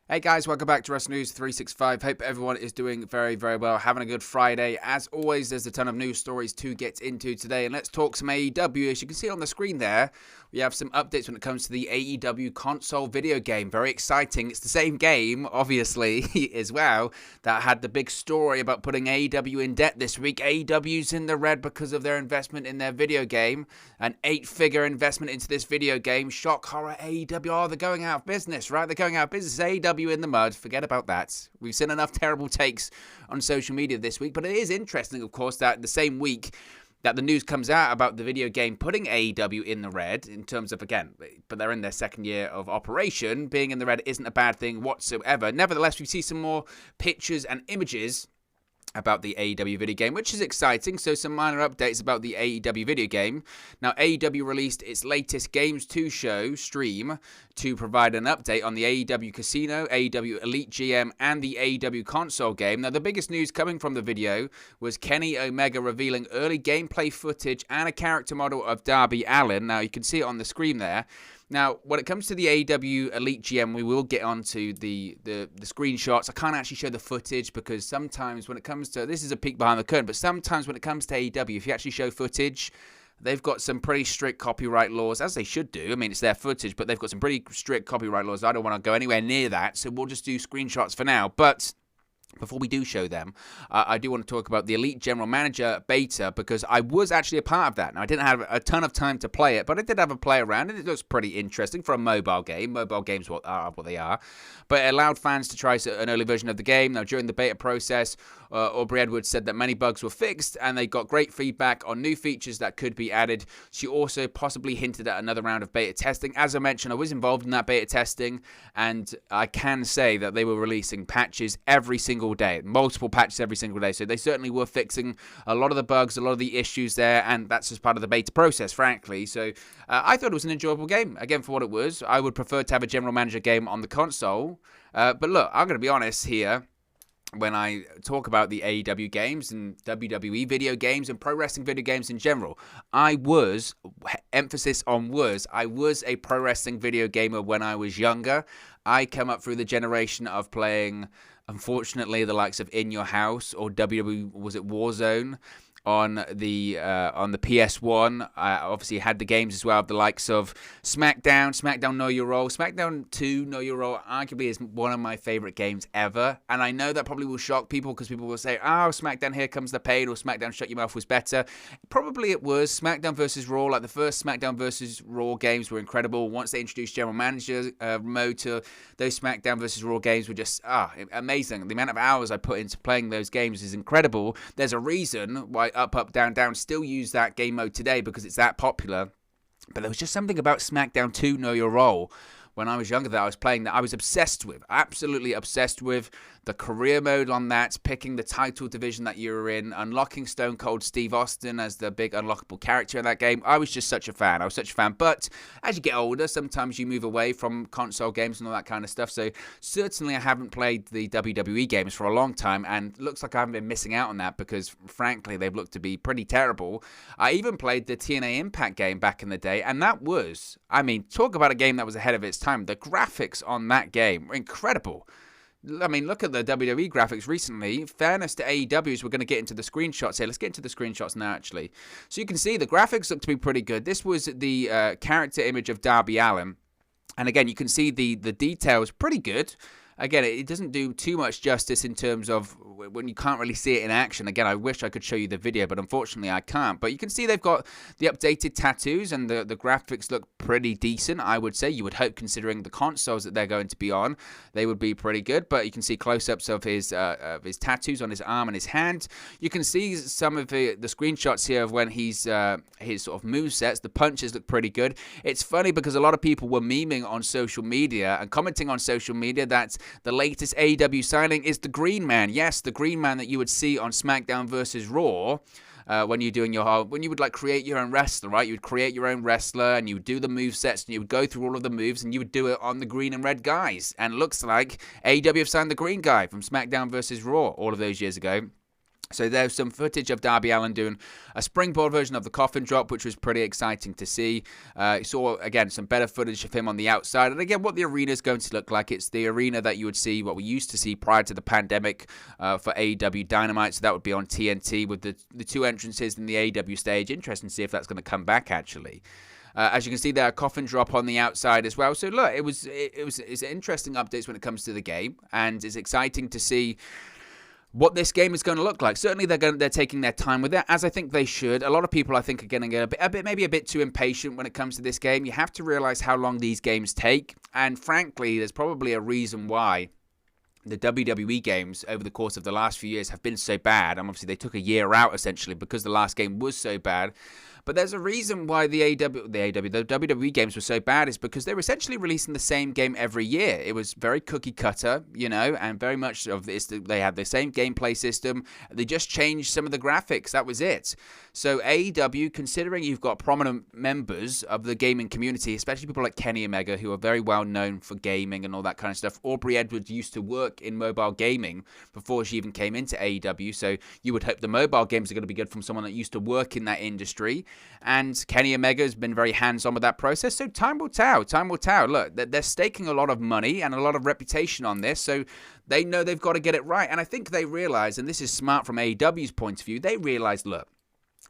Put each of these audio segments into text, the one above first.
Hey guys, welcome back to Wrestling News 365. Hope everyone is doing very, very well, having a good Friday. As always, there's a ton of news stories to get into today, and let's talk some AEW. As you can see on the screen there, we have some updates when it comes to the AEW console video game. Very exciting. It's the same game, obviously, as well, that had the big story about putting AEW in debt this week. AEW's in the red because of their investment in their video game, an 8-figure investment into this video game. Shock, horror, AEW, they're going out of business, right? They're going out of business. AEW in the mud, forget about that. We've seen enough terrible takes on social media this week, but it is interesting, of course, that the same week that the news comes out about the video game putting AEW in the red in terms of, again, but they're in their second year of operation. Being in the red isn't a bad thing whatsoever. Nevertheless, we see some more pictures and images about the AEW video game, which is exciting. So some minor updates about the AEW video game. Now, AEW released its latest Games 2 show stream to provide an update on the AEW Casino, AEW Elite GM, and the AEW console game. Now, the biggest news coming from the video was Kenny Omega revealing early gameplay footage and a character model of Darby Allin. Now, you can see it on the screen there. Now, when it comes to the AEW Elite GM, we will get onto the screenshots. I can't actually show the footage because sometimes when it comes to, this is a peek behind the curtain, but sometimes when it comes to AEW, if you actually show footage, they've got some pretty strict copyright laws, as they should do. I mean, it's their footage, but they've got some pretty strict copyright laws. I don't want to go anywhere near that, so we'll just do screenshots for now. But before we do show them, I do want to talk about the Elite General Manager beta because I was actually a part of that. Now, I didn't have a ton of time to play it, but I did have a play around, and it looks pretty interesting for a mobile game. Mobile games are what they are. But it allowed fans to try an early version of the game. Now, during the beta process, Aubrey Edwards said that many bugs were fixed, and they got great feedback on new features that could be added. She also possibly hinted at another round of beta testing. As I mentioned, I was involved in that beta testing, and I can say that they were releasing patches every single day, multiple patches every single day. So they certainly were fixing a lot of the bugs, a lot of the issues there, and that's just part of the beta process, frankly. So I thought it was an enjoyable game. Again, for what it was, I would prefer to have a General Manager game on the console. But look, I'm going to be honest here. When I talk about the AEW games and WWE video games and pro wrestling video games in general, I was a pro wrestling video gamer when I was younger. I come up through the generation of playing, unfortunately, the likes of In Your House or WWE, was it Warzone? On the PS1, I obviously had the games as well of the likes of SmackDown Know Your Role. SmackDown 2 Know Your Role arguably is one of my favorite games ever. And I know that probably will shock people because people will say, oh, SmackDown Here Comes the Pain or SmackDown Shut Your Mouth was better. Probably it was. SmackDown vs. Raw, like the first SmackDown vs. Raw games were incredible. Once they introduced General Manager mode to those SmackDown vs. Raw games were just amazing. The amount of hours I put into playing those games is incredible. There's a reason why Up, Down, Down still use that game mode today because it's that popular. But there was just something about SmackDown 2 Know Your Role when I was younger that I was playing that I was obsessed with, absolutely obsessed with. The career mode on that, picking the title division that you were in, unlocking Stone Cold Steve Austin as the big unlockable character in that game. I was just such a fan. But as you get older, sometimes you move away from console games and all that kind of stuff. So certainly I haven't played the WWE games for a long time, and it looks like I haven't been missing out on that because, frankly, they've looked to be pretty terrible. I even played the TNA Impact game back in the day, and that was, talk about a game that was ahead of its time. The graphics on that game were incredible. Look at the WWE graphics recently. Fairness to AEW's, we're going to get into the screenshots here. Let's get into the screenshots now, actually. So you can see the graphics look to be pretty good. This was the character image of Darby Allin. And again, you can see the details pretty good. Again, it doesn't do too much justice in terms of when you can't really see it in action. Again, I wish I could show you the video, but unfortunately I can't. But you can see they've got the updated tattoos and the graphics look pretty decent, I would say. You would hope, considering the consoles that they're going to be on, they would be pretty good. But you can see close-ups of his tattoos on his arm and his hand. You can see some of the screenshots here of when his sort of movesets. The punches look pretty good. It's funny because a lot of people were memeing on social media and commenting on social media that the latest AEW signing is the Green Man. Yes, the Green Man that you would see on SmackDown vs. Raw. When you're doing when you would create your own wrestler, right? You would create your own wrestler and you would do the movesets and you would go through all of the moves and you would do it on the green and red guys. And it looks like AEW have signed the green guy from SmackDown vs. Raw all of those years ago. So there's some footage of Darby Allin doing a springboard version of the coffin drop, which was pretty exciting to see. You saw, again, some better footage of him on the outside. And again, what the arena is going to look like. It's the arena that you would see, what we used to see prior to the pandemic for AEW Dynamite. So that would be on TNT with the two entrances in the AEW stage. Interesting to see if that's going to come back, actually. As you can see there, a coffin drop on the outside as well. So look, it's interesting updates when it comes to the game. And it's exciting to see what this game is going to look like. Certainly they're taking their time with it, as I think they should. A lot of people, I think, are going to get maybe a bit too impatient when it comes to this game. You have to realize how long these games take, and frankly, there's probably a reason why the WWE games over the course of the last few years have been so bad. And obviously they took a year out essentially because the last game was so bad. But there's a reason why the WWE games were so bad, is because they were essentially releasing the same game every year. It was very cookie cutter, and very much of this, they had the same gameplay system. They just changed some of the graphics. That was it. So AEW, considering you've got prominent members of the gaming community, especially people like Kenny Omega, who are very well known for gaming and all that kind of stuff. Aubrey Edwards used to work in mobile gaming before she even came into AEW. So you would hope the mobile games are going to be good from someone that used to work in that industry. And Kenny Omega has been very hands-on with that process. So time will tell. Time will tell. Look, they're staking a lot of money and a lot of reputation on this. So they know they've got to get it right. And I think they realize, and this is smart from AEW's point of view, they realize, look,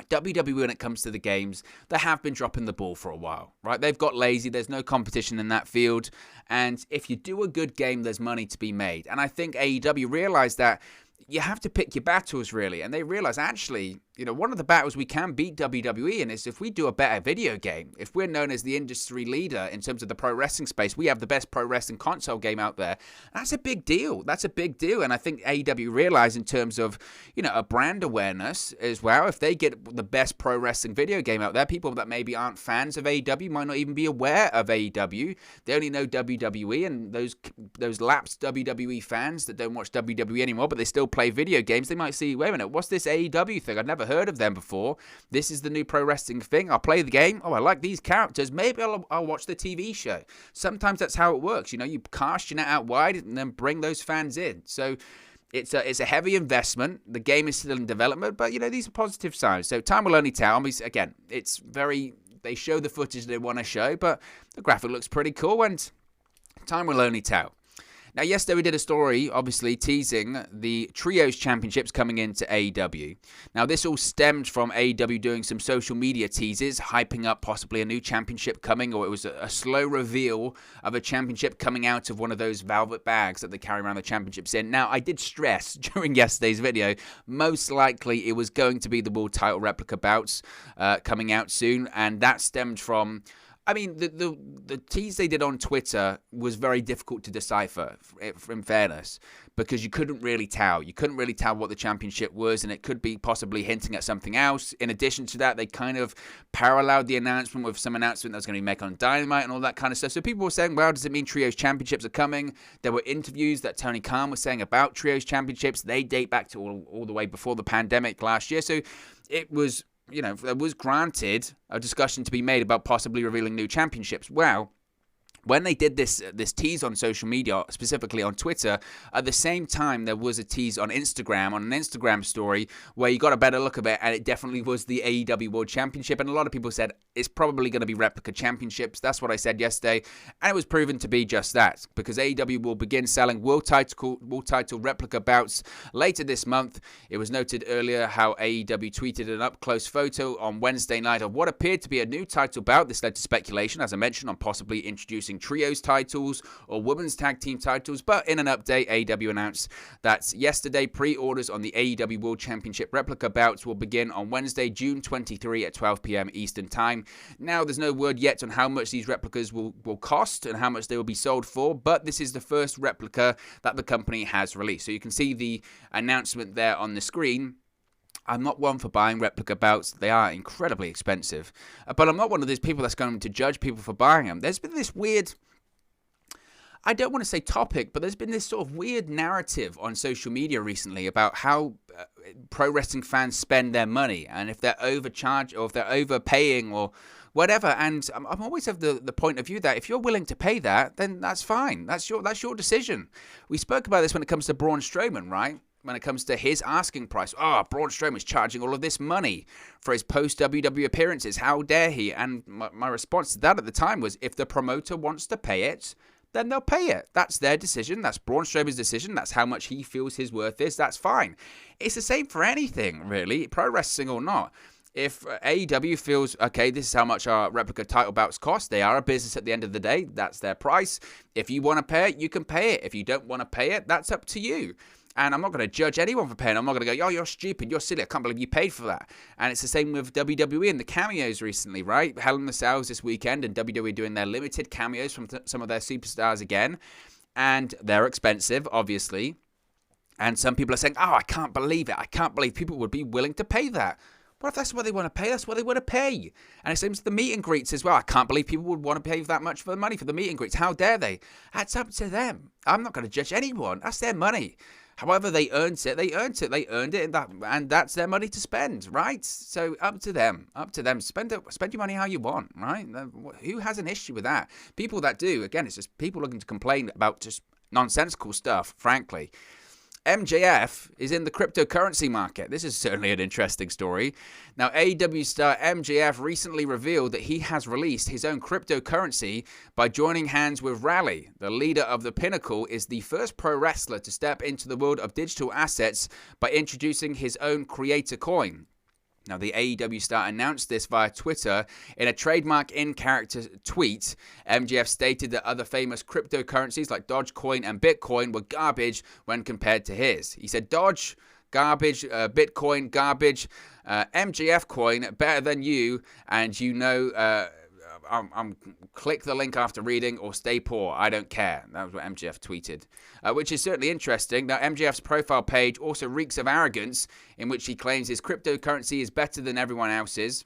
WWE, when it comes to the games, they have been dropping the ball for a while, right? They've got lazy. There's no competition in that field. And if you do a good game, there's money to be made. And I think AEW realized that you have to pick your battles, really. And they realize, actually, one of the battles we can beat WWE in is if we do a better video game. If we're known as the industry leader in terms of the pro wrestling space, we have the best pro wrestling console game out there. That's a big deal. That's a big deal. And I think AEW realize in terms of, a brand awareness as well, if they get the best pro wrestling video game out there, people that maybe aren't fans of AEW might not even be aware of AEW. They only know WWE, and those lapsed WWE fans that don't watch WWE anymore, but they still play video games, they might see, wait a minute, what's this AEW thing? I've never heard of them before. This is the new pro wrestling thing. I'll play the game. Oh, I like these characters. Maybe I'll watch the TV show. Sometimes that's how it works. You cast your net out wide and then bring those fans in. So it's a heavy investment. The game is still in development, but these are positive signs. So time will only tell. Again, they show the footage they want to show, but the graphic looks pretty cool, and time will only tell. Now, yesterday we did a story, obviously, teasing the Trios Championships coming into AEW. Now, this all stemmed from AEW doing some social media teases, hyping up possibly a new championship coming, or it was a slow reveal of a championship coming out of one of those velvet bags that they carry around the championships in. Now, I did stress during yesterday's video, most likely it was going to be the World Title Replica bouts coming out soon, and that stemmed from... the tease they did on Twitter was very difficult to decipher, in fairness, because you couldn't really tell. You couldn't really tell what the championship was, and it could be possibly hinting at something else. In addition to that, they kind of paralleled the announcement with some announcement that was going to be made on Dynamite and all that kind of stuff. So people were saying, well, does it mean Trios Championships are coming? There were interviews that Tony Khan was saying about Trios Championships. They date back to all the way before the pandemic last year. So it was... there was granted a discussion to be made about possibly revealing new championships. Well, when they did this tease on social media, specifically on Twitter, at the same time there was a tease on Instagram, on an Instagram story, where you got a better look of it, and it definitely was the AEW World Championship, and a lot of people said it's probably going to be Replica Championships. That's what I said yesterday, and it was proven to be just that, because AEW will begin selling World Title Replica bouts later this month. It was noted earlier how AEW tweeted an up-close photo on Wednesday night of what appeared to be a new title bout. This led to speculation, as I mentioned, on possibly introducing trios titles or women's tag team titles, but in an update, AEW announced that yesterday pre-orders on the AEW World Championship replica bouts will begin on Wednesday, June 23 at 12 p.m. Eastern Time. Now, there's no word yet on how much these replicas will cost and how much they will be sold for, but this is the first replica that the company has released. So you can see the announcement there on the screen. I'm not one for buying replica bouts. They are incredibly expensive. But I'm not one of those people that's going to judge people for buying them. There's been this weird, I don't want to say topic, but there's been this sort of weird narrative on social media recently about how pro wrestling fans spend their money, and if they're overcharged or if they're overpaying or whatever. And I'm always have the point of view that if you're willing to pay that, then that's fine. That's your decision. We spoke about this when it comes to Braun Strowman, right? when it comes to his asking price. Oh, Braun Strowman is charging all of this money for his post-WWE appearances. How dare he? And my response to that at the time was, if the promoter wants to pay it, then they'll pay it. That's their decision. That's Braun Strowman's decision. That's how much he feels his worth is. That's fine. It's the same for anything, really, pro wrestling or not. If AEW feels, okay, this is how much our Replica title bouts cost, they are a business at the end of the day. That's their price. If you want to pay it, you can pay it. If you don't want to pay it, that's up to you. And I'm not going to judge anyone for paying. I'm not going to go, oh, you're stupid, you're silly, I can't believe you paid for that. And it's the same with WWE and the cameos recently, right? Hell in the Cells this weekend, and WWE doing their limited cameos from some of their superstars again. And they're expensive, obviously. And some people are saying, oh, I can't believe it. I can't believe people would be willing to pay that. Well, if that's what they want to pay, that's what they want to pay. And it seems the meet and greets as well. I can't believe people would want to pay that much for the money for the meet and greets. How dare they? That's up to them. I'm not going to judge anyone. That's their money. However they earned it, they earned it. They earned it, and that's their money to spend, right? So up to them. Up to them. Spend your money how you want, right? Who has an issue with that? People that do, again, it's just people looking to complain about just nonsensical stuff, frankly. MJF is in the cryptocurrency market. This is certainly an interesting story. Now, AEW star MJF recently revealed that he has released his own cryptocurrency by joining hands with Rally. The leader of the Pinnacle is the first pro wrestler to step into the world of digital assets by introducing his own creator coin. Now, the AEW star announced this via Twitter in a trademark in-character tweet. MJF stated that other famous cryptocurrencies like Dogecoin and Bitcoin were garbage when compared to his. He said, Doge, garbage, Bitcoin, garbage, MJF coin, better than you, and you know... click the link after reading or stay poor. I don't care. That was what MJF tweeted, which is certainly interesting. Now, MJF's profile page also reeks of arrogance, in which he claims his cryptocurrency is better than everyone else's.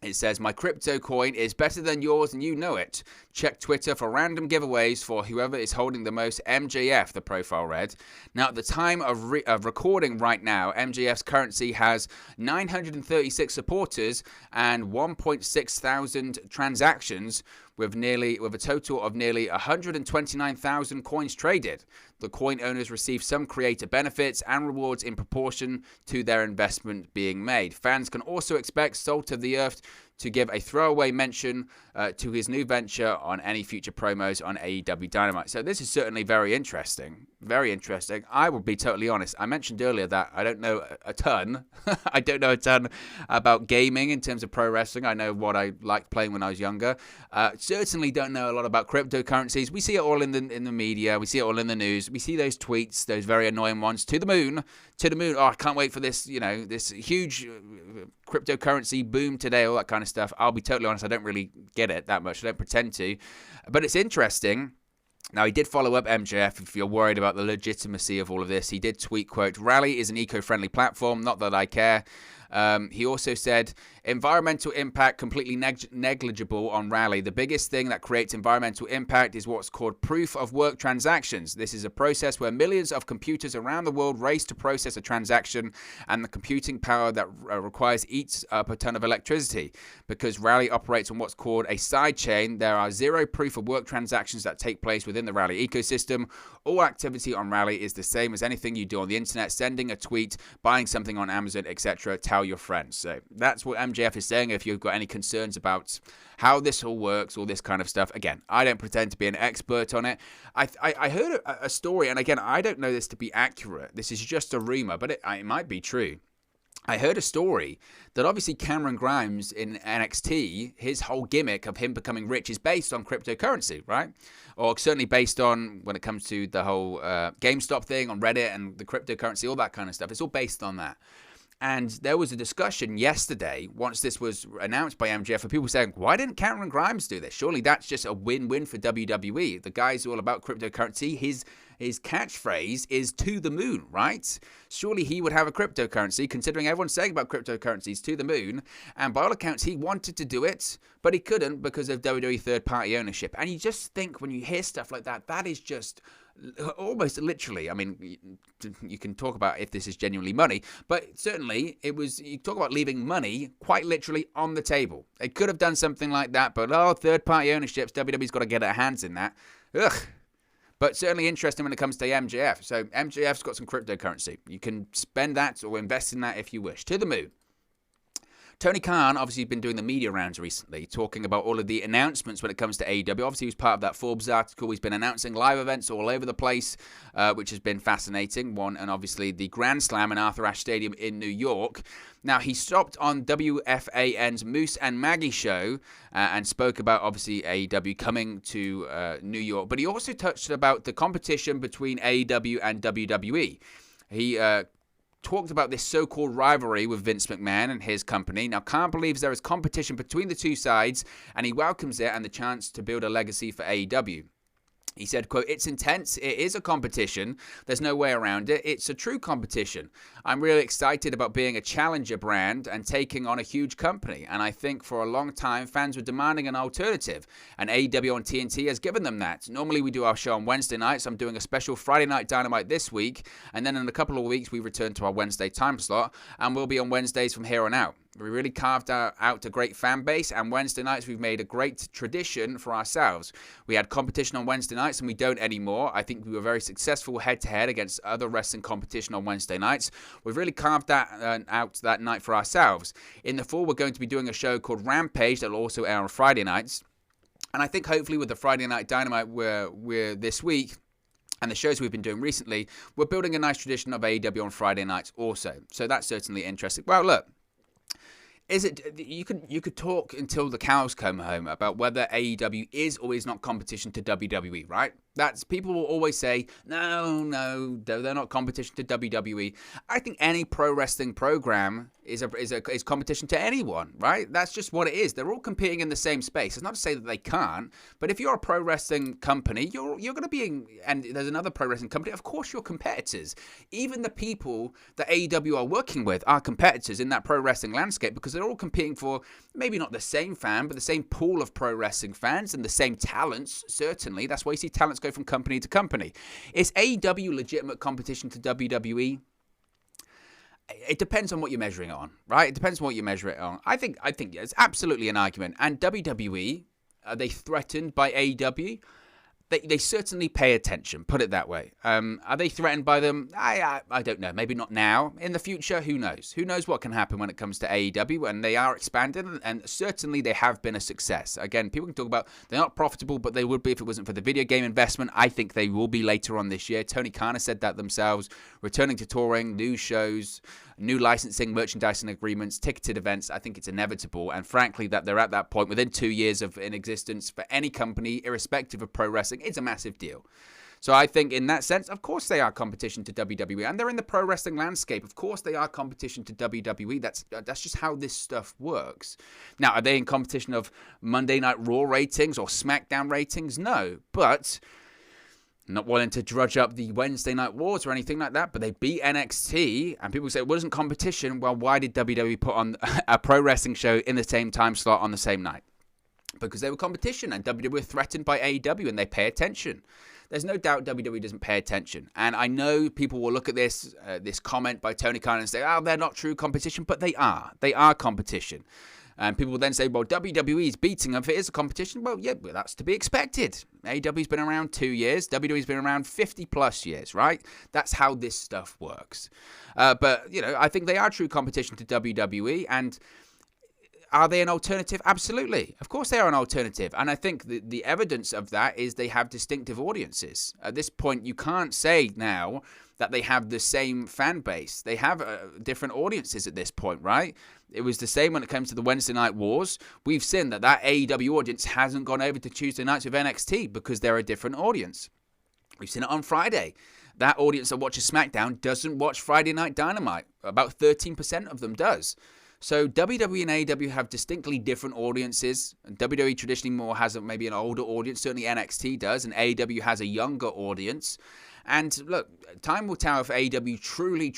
It says, my crypto coin is better than yours and you know it. Check Twitter for random giveaways for whoever is holding the most. MJF, the profile read. Now, at the time of recording right now, MJF's currency has 936 supporters and 1.6 thousand transactions with a total of nearly 129,000 coins traded. The coin owners receive some creator benefits and rewards in proportion to their investment being made. Fans can also expect Salt of the Earth to give a throwaway mention to his new venture on any future promos on AEW Dynamite. So this is certainly very interesting. Very interesting. I will be totally honest. I mentioned earlier that I don't know a ton. I don't know a ton about gaming in terms of pro wrestling. I know what I liked playing when I was younger. Certainly don't know a lot about cryptocurrencies. We see it all in the media. We see it all in the news. We see those tweets, those very annoying ones, to the moon. Oh, I can't wait for this, this huge cryptocurrency boom today, all that kind of stuff. I'll be totally honest, I don't really get it that much. I don't pretend to. But it's interesting. Now, he did follow up MJF, if you're worried about the legitimacy of all of this. He did tweet, quote, Rally is an eco-friendly platform, not that I care. He also said, environmental impact completely negligible on Rally. The biggest thing that creates environmental impact is what's called proof of work transactions. This is a process where millions of computers around the world race to process a transaction, and the computing power that requires eats up a ton of electricity. Because Rally operates on what's called a side chain, there are zero proof of work transactions that take place within the Rally ecosystem. All activity on Rally is the same as anything you do on the internet, sending a tweet, buying something on Amazon, etc. Tell your friends. So that's what MJF is saying. If you've got any concerns about how this all works, all this kind of stuff, again, I don't pretend to be an expert on it. I heard a story, and again, I don't know this to be accurate. This is just a rumor, but it might be true. I heard a story that obviously Cameron Grimes in NXT, his whole gimmick of him becoming rich is based on cryptocurrency, right? Or certainly based on, when it comes to the whole GameStop thing on Reddit and the cryptocurrency, all that kind of stuff. It's all based on that. And there was a discussion yesterday, once this was announced by MJF, for people saying, why didn't Cameron Grimes do this? Surely that's just a win-win for WWE. The guy's all about cryptocurrency. His catchphrase is to the moon, right? Surely he would have a cryptocurrency, considering everyone's saying about cryptocurrencies to the moon. And by all accounts, he wanted to do it, but he couldn't because of WWE third-party ownership. And you just think when you hear stuff like that, that is just almost literally, I mean, you can talk about if this is genuinely money, but certainly you talk about leaving money quite literally on the table. They could have done something like that, but third-party ownerships, WWE's got to get their hands in that. Ugh. But certainly interesting when it comes to MJF. So MJF's got some cryptocurrency. You can spend that or invest in that if you wish. To the moon. Tony Khan obviously been doing the media rounds recently, talking about all of the announcements when it comes to AEW. Obviously, he was part of that Forbes article. He's been announcing live events all over the place, which has been fascinating. One, and obviously the Grand Slam in Arthur Ashe Stadium in New York. Now, he stopped on WFAN's Moose and Maggie show and spoke about, obviously, AEW coming to New York. But he also touched about the competition between AEW and WWE. He talked about this so-called rivalry with Vince McMahon and his company. Now, Khan believes there is competition between the two sides, and he welcomes it and the chance to build a legacy for AEW. He said, quote, "It's intense. It is a competition. There's no way around it. It's a true competition. I'm really excited about being a challenger brand and taking on a huge company. And I think for a long time, fans were demanding an alternative. And AEW on TNT has given them that. Normally, we do our show on Wednesday nights. I'm doing a special Friday Night Dynamite this week. And then in a couple of weeks, we return to our Wednesday time slot. And we'll be on Wednesdays from here on out. We really carved out a great fan base, and Wednesday nights we've made a great tradition for ourselves. We had competition on Wednesday nights, and we don't anymore. I think we were very successful head-to-head against other wrestling competition on Wednesday nights. We've really carved that out that night for ourselves. In the fall, we're going to be doing a show called Rampage that will also air on Friday nights. And I think hopefully with the Friday Night Dynamite we're this week, and the shows we've been doing recently, we're building a nice tradition of AEW on Friday nights also. So that's certainly interesting. Well, look. You could talk until the cows come home about whether AEW is or is not competition to WWE, right? That's people will always say, no, they're not competition to WWE. I think any pro wrestling program is competition to anyone, right? That's just what it is. They're all competing in the same space. It's not to say that they can't, but if you're a pro wrestling company, you're going to be and there's another pro wrestling company. Of course, you're competitors. Even the people that AEW are working with are competitors in that pro wrestling landscape because they're all competing for maybe not the same fan, but the same pool of pro wrestling fans and the same talents. Certainly, that's why you see talents go from company to company. Is AEW legitimate competition to WWE? It depends on what you're measuring it on, right? It depends on what you measure it on. I think it's absolutely an argument. And WWE, are they threatened by AEW? They certainly pay attention, put it that way. Are they threatened by them? I don't know. Maybe not now. In the future, who knows? Who knows what can happen when it comes to AEW? And they are expanding, and certainly they have been a success. Again, people can talk about they're not profitable, but they would be if it wasn't for the video game investment. I think they will be later on this year. Tony Khan has said that themselves. Returning to touring, new shows, new licensing, merchandising agreements, ticketed events. I think it's inevitable. And frankly, that they're at that point within 2 years in existence for any company, irrespective of pro wrestling. It's a massive deal. So I think in that sense, of course they are competition to WWE. And they're in the pro wrestling landscape. Of course they are competition to WWE. That's just how this stuff works. Now, are they in competition of Monday Night Raw ratings or SmackDown ratings? No. But not wanting to drudge up the Wednesday Night Wars or anything like that, but they beat NXT, and people say it wasn't competition. Well, why did WWE put on a pro wrestling show in the same time slot on the same night? Because they were competition, and WWE were threatened by AEW, and they pay attention. There's no doubt WWE doesn't pay attention. And I know people will look at this comment by Tony Khan and say, oh, they're not true competition, but they are. They are competition. And people will then say, well, WWE is beating them. If it is a competition, well, yeah, that's to be expected. AEW's been around 2 years. WWE's been around 50 plus years, right? That's how this stuff works. But, I think they are true competition to WWE. And are they an alternative? Absolutely. Of course they are an alternative. And I think the evidence of that is they have distinctive audiences. At this point, you can't say now that they have the same fan base. They have different audiences at this point, right? It was the same when it comes to the Wednesday Night Wars. We've seen that AEW audience hasn't gone over to Tuesday nights with NXT because they're a different audience. We've seen it on Friday. That audience that watches SmackDown doesn't watch Friday Night Dynamite. About 13% of them does. So WWE and AEW have distinctly different audiences. WWE traditionally more has maybe an older audience. Certainly NXT does. And AEW has a younger audience. And look, time will tell if AEW truly,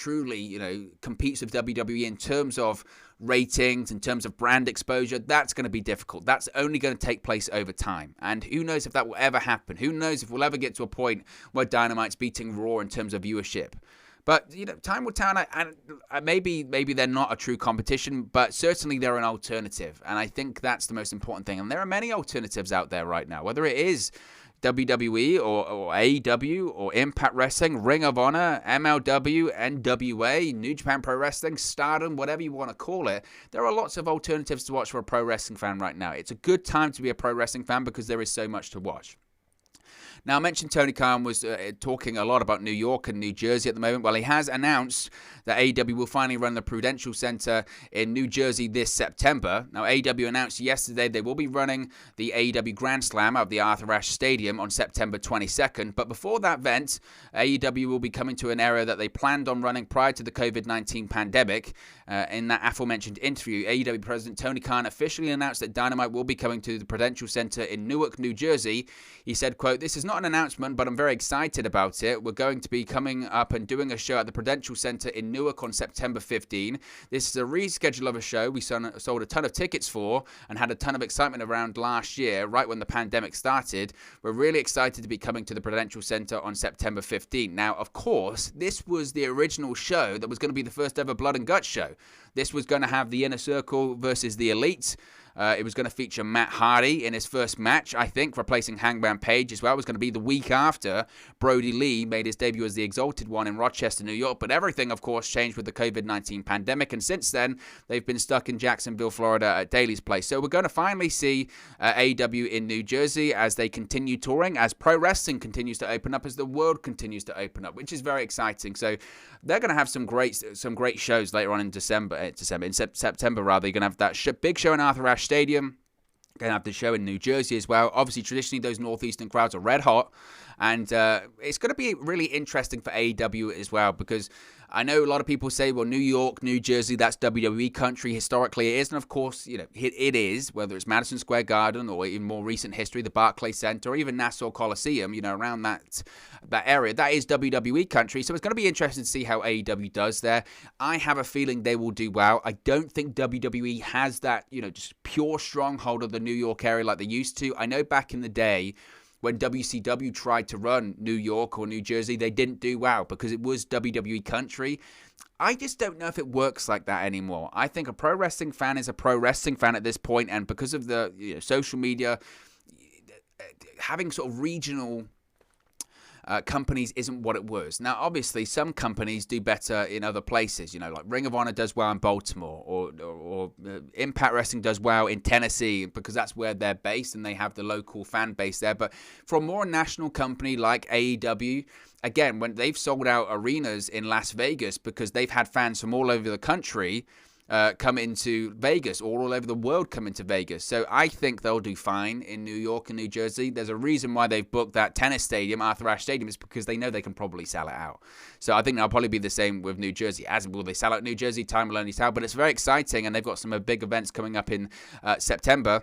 competes with WWE in terms of ratings, in terms of brand exposure. That's going to be difficult. That's only going to take place over time. And who knows if that will ever happen? Who knows if we'll ever get to a point where Dynamite's beating Raw in terms of viewership? But, time will tell, and maybe they're not a true competition, but certainly they're an alternative. And I think that's the most important thing. And there are many alternatives out there right now, whether it is WWE or AEW or Impact Wrestling, Ring of Honor, MLW, NWA, New Japan Pro Wrestling, Stardom, whatever you want to call it. There are lots of alternatives to watch for a pro wrestling fan right now. It's a good time to be a pro wrestling fan because there is so much to watch. Now, I mentioned Tony Khan was talking a lot about New York and New Jersey at the moment. Well, he has announced that AEW will finally run the Prudential Center in New Jersey this September. Now, AEW announced yesterday they will be running the AEW Grand Slam out of the Arthur Ashe Stadium on September 22nd. But before that event, AEW will be coming to an area that they planned on running prior to the COVID-19 pandemic. In that aforementioned interview, AEW President Tony Khan officially announced that Dynamite will be coming to the Prudential Center in Newark, New Jersey. He said, quote, "This is not an announcement, but I'm very excited about it. We're going to be coming up and doing a show at the Prudential Center in Newark on September 15. This is a reschedule of a show we sold a ton of tickets for and had a ton of excitement around last year, right when the pandemic started. We're really excited to be coming to the Prudential Center on September 15. Now, of course, this was the original show that was going to be the first ever Blood and Guts show. This was going to have the Inner Circle versus the Elite. It was going to feature Matt Hardy in his first match, I think, replacing Hangman Page as well. It was going to be the week after Brody Lee made his debut as the Exalted One in Rochester, New York. But everything, of course, changed with the COVID-19 pandemic. And since then, they've been stuck in Jacksonville, Florida at Daly's place. So we're going to finally see AEW in New Jersey as they continue touring, as pro wrestling continues to open up, as the world continues to open up, which is very exciting. So they're going to have some great shows later on in September. You're going to have that big show in Arthur Ashe Stadium. Going to have the show in New Jersey as well. Obviously, traditionally, those Northeastern crowds are red hot. And it's going to be really interesting for AEW as well, because I know a lot of people say, well, New York, New Jersey, that's WWE country. Historically, it is. And of course, you know, it is, whether it's Madison Square Garden or in more recent history, the Barclays Center, or even Nassau Coliseum, you know, around that area. That is WWE country. So it's going to be interesting to see how AEW does there. I have a feeling they will do well. I don't think WWE has that, you know, just pure stronghold of the New York area like they used to. I know back in the day, when WCW tried to run New York or New Jersey, they didn't do well because it was WWE country. I just don't know if it works like that anymore. I think a pro wrestling fan is a pro wrestling fan at this point, and because of the social media, having sort of regional companies isn't what it was. Now, obviously, some companies do better in other places. You know, like Ring of Honor does well in Baltimore, or Impact Wrestling does well in Tennessee because that's where they're based and they have the local fan base there. But for a more national company like AEW, again, when they've sold out arenas in Las Vegas because they've had fans from all over the country come into Vegas, or all over the world come into Vegas. So I think they'll do fine in New York and New Jersey. There's a reason why they've booked that tennis stadium, Arthur Ashe Stadium, is because they know they can probably sell it out. So I think that'll probably be the same with New Jersey. As will they sell out New Jersey? Time will only tell. But it's very exciting, and they've got some big events coming up in September.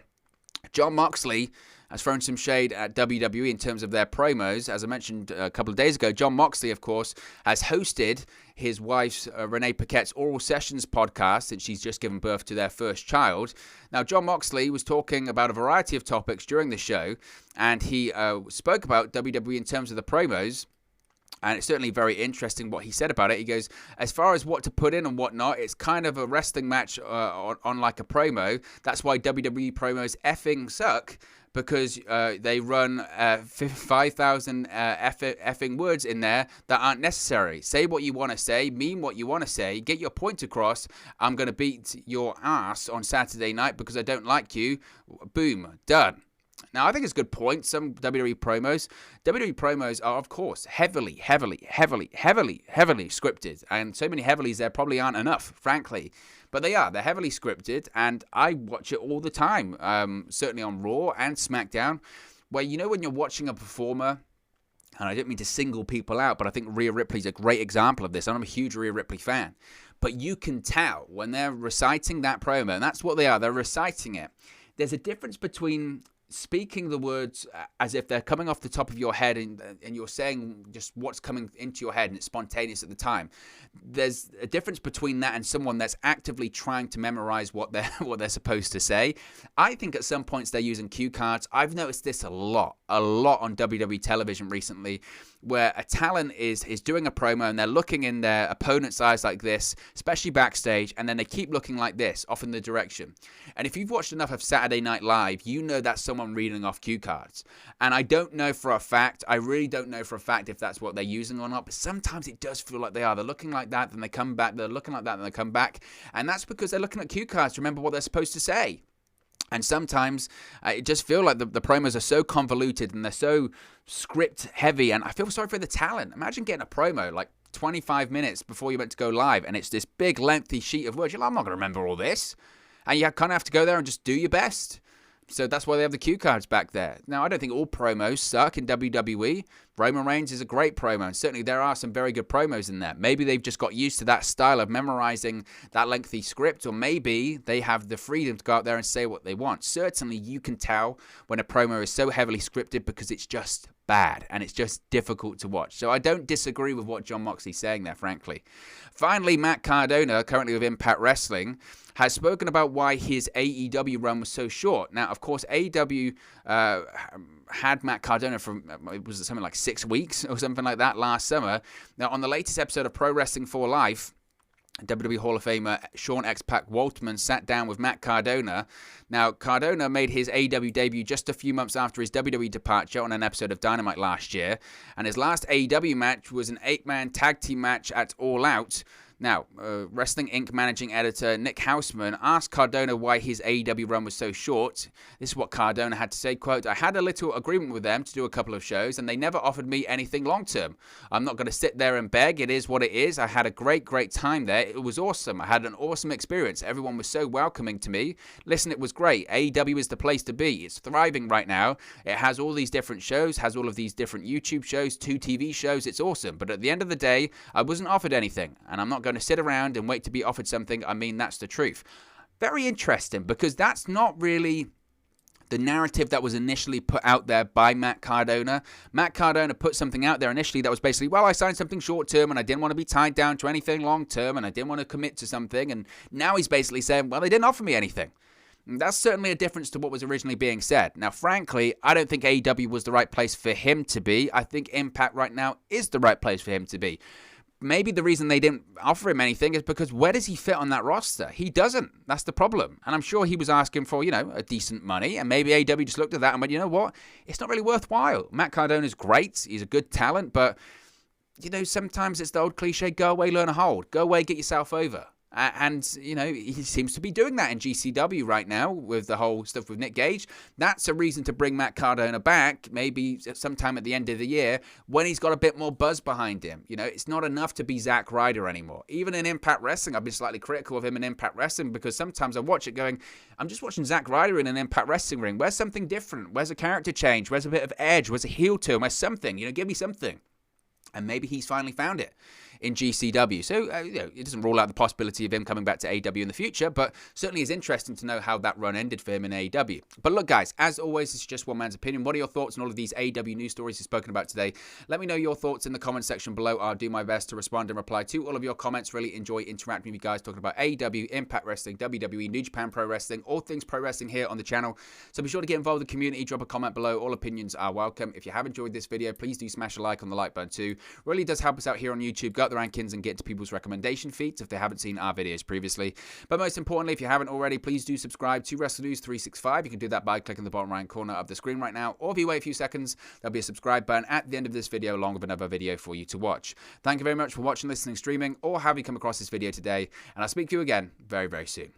Jon Moxley has thrown some shade at WWE in terms of their promos. As I mentioned a couple of days ago, Jon Moxley, of course, has hosted his wife's Renee Paquette's Oral Sessions podcast since she's just given birth to their first child. Now, Jon Moxley was talking about a variety of topics during the show, and he spoke about WWE in terms of the promos. And it's certainly very interesting what he said about it. He goes, as far as what to put in and what not, it's kind of a wrestling match on like a promo. That's why WWE promos effing suck, because they run 5,000 effing words in there that aren't necessary. Say what you want to say, mean what you want to say, get your point across. I'm going to beat your ass on Saturday night because I don't like you. Boom, done. Now, I think it's a good point. Some WWE promos are, of course, heavily scripted. And so many heavilies there probably aren't enough, frankly. But they are. They're heavily scripted, and I watch it all the time, certainly on Raw and SmackDown, where, you know, when you're watching a performer, and I don't mean to single people out, but I think Rhea Ripley's a great example of this, and I'm a huge Rhea Ripley fan. But you can tell when they're reciting that promo, and that's what they are, they're reciting it. There's a difference between speaking the words as if they're coming off the top of your head and you're saying just what's coming into your head and it's spontaneous at the time. There's a difference between that and someone that's actively trying to memorize what they're supposed to say. I think at some points they're using cue cards. I've noticed this a lot on WWE television recently, where a talent is doing a promo and they're looking in their opponent's eyes like this, especially backstage, and then they keep looking like this, off in the direction. And if you've watched enough of Saturday Night Live, you know that's someone reading off cue cards. And I don't know for a fact, I really don't know for a fact if that's what they're using or not, but sometimes it does feel like they are. They're looking like that, then they come back, they're looking like that, then they come back. And that's because they're looking at cue cards to remember what they're supposed to say. And sometimes it just feel like the promos are so convoluted and they're so script heavy. And I feel sorry for the talent. Imagine getting a promo like 25 minutes before you're meant to go live, and it's this big lengthy sheet of words. You're like, I'm not going to remember all this. And you kind of have to go there and just do your best. So that's why they have the cue cards back there. Now, I don't think all promos suck in WWE. Roman Reigns is a great promo, and certainly there are some very good promos in there. Maybe they've just got used to that style of memorizing that lengthy script, or maybe they have the freedom to go out there and say what they want. Certainly, you can tell when a promo is so heavily scripted because it's just bad, and it's just difficult to watch. So I don't disagree with what Jon Moxley's saying there, frankly. Finally, Matt Cardona, currently with Impact Wrestling, has spoken about why his AEW run was so short. Now, of course, AEW had Matt Cardona for, it was something like 6 weeks or something like that last summer. Now, on the latest episode of Pro Wrestling for Life, WWE Hall of Famer Sean X-Pac Waltman sat down with Matt Cardona. Now, Cardona made his AEW debut just a few months after his WWE departure on an episode of Dynamite last year, and his last AEW match was an 8-man tag team match at All Out. Now, Wrestling Inc. managing editor Nick Hausman asked Cardona why his AEW run was so short. This is what Cardona had to say, quote, "I had a little agreement with them to do a couple of shows, and they never offered me anything long-term. I'm not going to sit there and beg. It is what it is. I had a great time there. It was awesome. I had an awesome experience. Everyone was so welcoming to me. Listen, it was great. AEW is the place to be. It's thriving right now. It has all these different shows, has all of these different YouTube shows, 2 TV shows. It's awesome. But at the end of the day, I wasn't offered anything, and I'm not going to sit around and wait to be offered something. I mean, that's the truth." Very interesting, because that's not really the narrative that was initially put out there by Matt Cardona. Matt Cardona put something out there initially that was basically, well, I signed something short-term and I didn't want to be tied down to anything long-term and I didn't want to commit to something. And now he's basically saying, well, they didn't offer me anything. And that's certainly a difference to what was originally being said. Now, frankly, I don't think AEW was the right place for him to be. I think Impact right now is the right place for him to be. Maybe the reason they didn't offer him anything is because where does he fit on that roster? He doesn't. That's the problem. And I'm sure he was asking for, a decent money. And maybe AEW just looked at that and went, you know what? It's not really worthwhile. Matt Cardona's great. He's a good talent. But, sometimes it's the old cliche, go away, learn a hold. Go away, get yourself over. And, he seems to be doing that in GCW right now with the whole stuff with Nick Gage. That's a reason to bring Matt Cardona back, maybe sometime at the end of the year when he's got a bit more buzz behind him. It's not enough to be Zack Ryder anymore. Even in Impact Wrestling, I've been slightly critical of him in Impact Wrestling because sometimes I watch it going, I'm just watching Zack Ryder in an Impact Wrestling ring. Where's something different? Where's a character change? Where's a bit of edge? Where's a heel turn? Where's something? Give me something. And maybe he's finally found it in GCW. So, it doesn't rule out the possibility of him coming back to AEW in the future, but certainly is interesting to know how that run ended for him in AEW. But look, guys, as always, it's just one man's opinion. What are your thoughts on all of these AEW news stories we've spoken about today? Let me know your thoughts in the comment section below. I'll do my best to respond and reply to all of your comments. Really enjoy interacting with you guys, talking about AEW, Impact Wrestling, WWE, New Japan Pro Wrestling, all things pro wrestling here on the channel. So be sure to get involved with the community, drop a comment below. All opinions are welcome. If you have enjoyed this video, please do smash a like on the like button too. Really does help us out here on YouTube, go up the rankings and get to people's recommendation feeds if they haven't seen our videos previously. But most importantly, if you haven't already, please do subscribe to Wrestle News 365. You can do that by clicking the bottom right corner of the screen right now, or if you wait a few seconds, there'll be a subscribe button at the end of this video along with another video for you to watch. Thank you very much for watching, listening, streaming, or have you come across this video today, and I'll speak to you again very, very soon.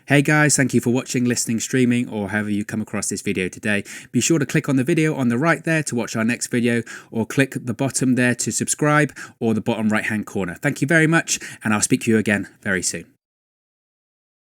Hey guys, thank you for watching, listening, streaming, or however you come across this video today. Be sure to click on the video on the right there to watch our next video, or click the bottom there to subscribe, or the bottom right hand corner. Thank you very much, and I'll speak to you again very soon.